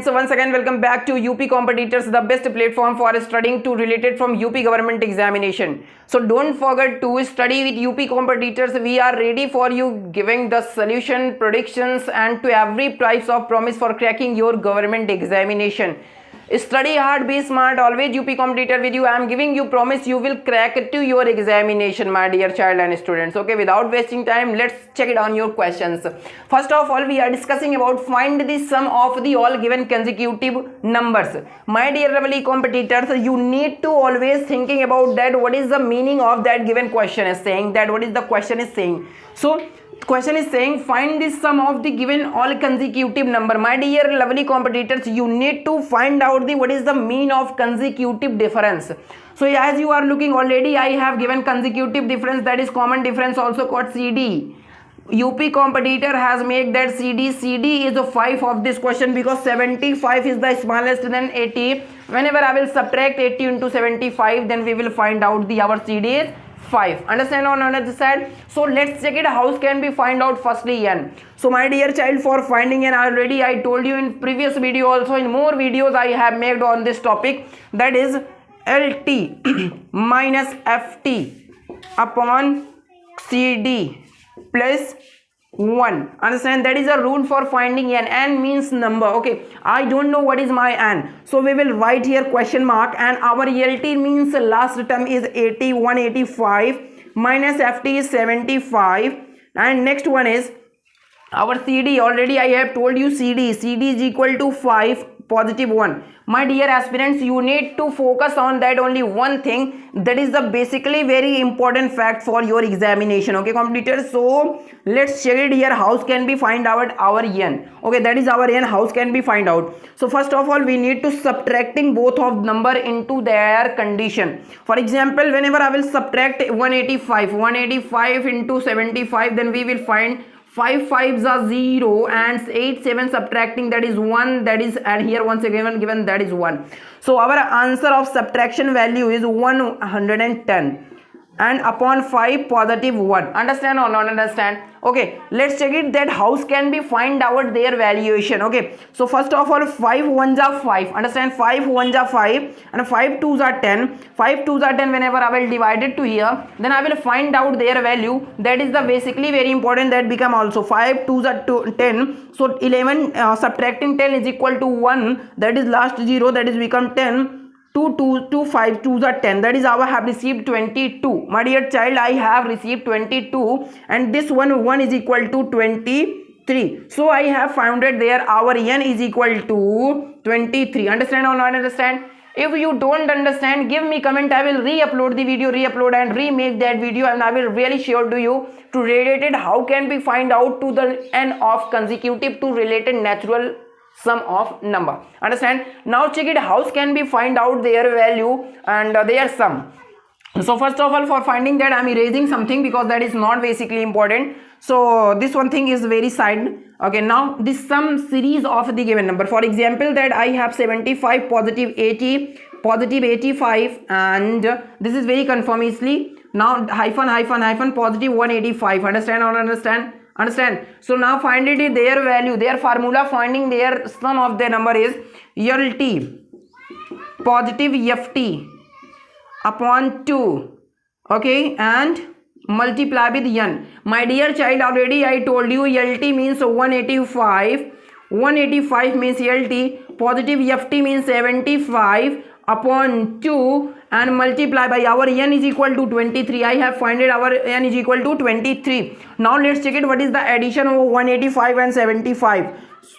So once again, welcome back to UP Competitors, the best platform for studying to related from UP government examination. So don't forget to study with UP Competitors. We are ready for you, giving the solution, predictions, and to every price of promise for cracking your government examination. Study hard, be smart, always UP Competitor with you. I am giving you promise you will crack to your examination, my dear child and students. Okay, without wasting time, let's check it on your questions. First of all, we are discussing about find the sum of the all given consecutive numbers. My dear lovely competitors, you need to always thinking about that what is the meaning of that given question is saying, that what is the question is saying. So question is saying find the sum of the given all consecutive number. My dear lovely competitors, you need to find out the what is the mean of consecutive difference. So as you are looking already, I have given consecutive difference, that is common difference, also called CD. UP competitor has made that CD is a 5 of this question, because 75 is the smallest than 80. Whenever I will subtract 80 into 75, then we will find out the our CD is 5. Understand or not this side? So let's check it how can we find out firstly n. So my dear child, for finding n, already I told you in previous video, also in more videos I have made on this topic, that is LT minus FT upon CD plus 1. Understand? That is a rule for finding n means number. Okay, I don't know what is my n, so we will write here question mark, and our LT means last term is 80, 185 minus FT is 75, and next one is our CD. Already I have told you CD is equal to 5 positive 1. My dear aspirants, you need to focus on that only one thing, that is the basically very important fact for your examination. Okay competitors, so let's check it here how can we find out our n. Okay, that is our n, how can we find out. So first of all, we need to subtracting both of number into their condition. For example, whenever I will subtract 185 into 75, then we will find 5 5s are 0 and 8 7 subtracting, that is 1, that is, and here once again given that is 1. So our answer of subtraction value is 110 and upon 5 positive 1. Understand or not understand? Okay, let's check it that how can we find out their valuation. Okay, so first of all, 5 1s are 5. Understand? 5 1s are 5 and 5 2s are 10. 5 2s are 10. Whenever I will divide it to here, then I will find out their value. That is the basically very important, that become also 5 2s are 10. So 11 subtracting 10 is equal to 1. That is last 0. That is become 10. 2 5 2s are 10. That is our have received 22. My dear child, I have received 22, and this one is equal to 23. So I have found it there our n is equal to 23. Understand or not understand? If you don't understand, give me comment. I will re-upload the video, and remake that video, and I will really sure to you to related how can we find out to the n of consecutive to related natural sum of number. Understand? Now check it how can we find out their value and their sum. So first of all, for finding that, I am erasing something because that is not basically important. So this one thing is very side. Okay, now this sum series of the given number. For example, that I have 75 positive 80 positive 85, and this is very conformistly. Now hyphen positive 185. Understand or understand? Understand? So now find it their value, their formula finding their sum of the number is LT positive FT upon 2. Okay, and multiply with n. My dear child, already I told you LT means 185. 185 means LT, positive FT means 75 upon 2, and multiply by our n is equal to 23. I have found it our n is equal to 23. Now let's check it what is the addition of 185 and 75.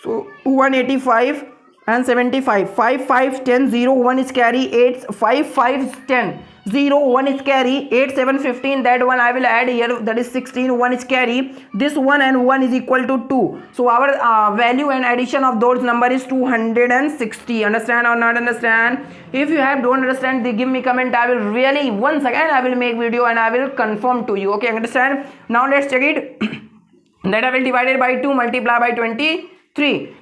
So 185 and 75, 5 5 10 0 1 is carry 8 5 5 10 0 1 is carry 8 7 15. That one I will add here, that is 16. 1 is carry, this 1 and 1 is equal to 2. So our value and addition of those number is 260. Understand or not understand? If you have don't understand, they give me comment. I will really once again I will make video and I will confirm to you. Okay, understand? Now let's check it. That I will divide it by 2, multiply by 23.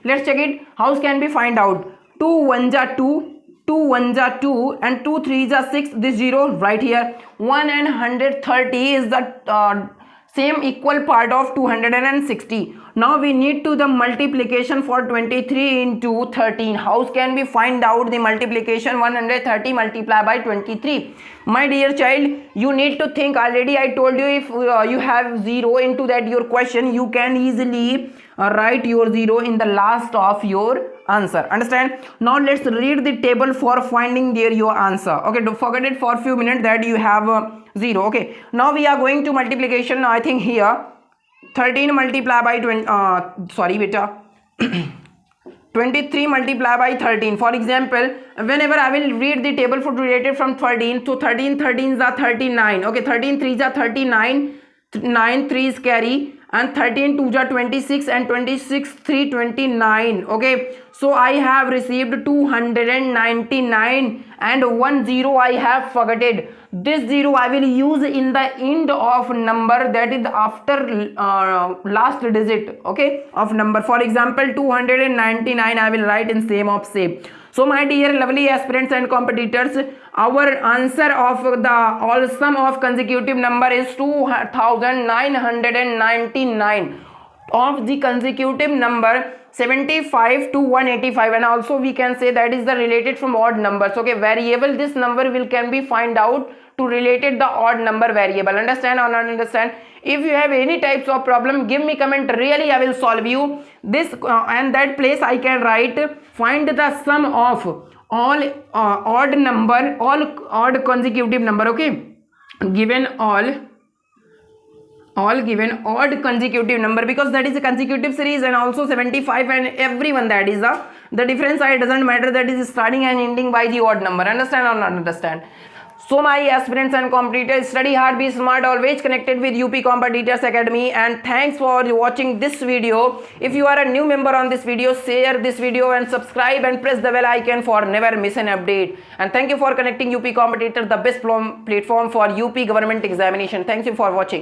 Let's check it how can we find out. 2 1s are 2, 2 1s are 2, and 2 3s are 6. This 0 right here. 1 and 130 is the same equal part of 260. Now we need to the multiplication for 23 into 13. How can we find out the multiplication? 130 multiplied by 23. My dear child, you need to think. Already I told you, if you have 0 into that your question, you can easily write your 0 in the last of your answer. Understand? Now let's read the table for finding there your answer. Okay, don't forget it for a few minutes that you have 0. Okay, now we are going to multiplication. I think here 13 multiplied by 20, sorry beta 23 multiplied by 13. For example, whenever I will read the table for related from 13, so 13 13s are 39. Okay, 13 3s are 39, 9 3s carry, and 13 2s are 26, and 26 3 29. Okay, so I have received 299, and 1 0 I have forgotten. This 0 I will use in the end of number, that is after last digit, okay, of number. For example, 299 I will write in same of same. So my dear lovely aspirants and competitors, our answer of the all sum of consecutive number is 2999. Of the consecutive number 75 to 185, and also we can say that is the related from odd numbers. Okay, variable, this number will can be find out to related the odd number variable. Understand or not understand? If you have any types of problem, give me comment, really I will solve you this, and that place I can write find the sum of all odd number, all odd consecutive number. Okay, given all given odd consecutive number, because that is a consecutive series, and also 75 and everyone, that is the difference. It doesn't matter, that is starting and ending by the odd number. Understand or not understand? So my aspirants and competitors, study hard, be smart, always connected with UP Competitors Academy, and thanks for watching this video. If you are a new member on this video, share this video and subscribe and press the bell icon for never miss an update. And thank you for connecting UP Competitors, the best platform for UP government examination. Thank you for watching.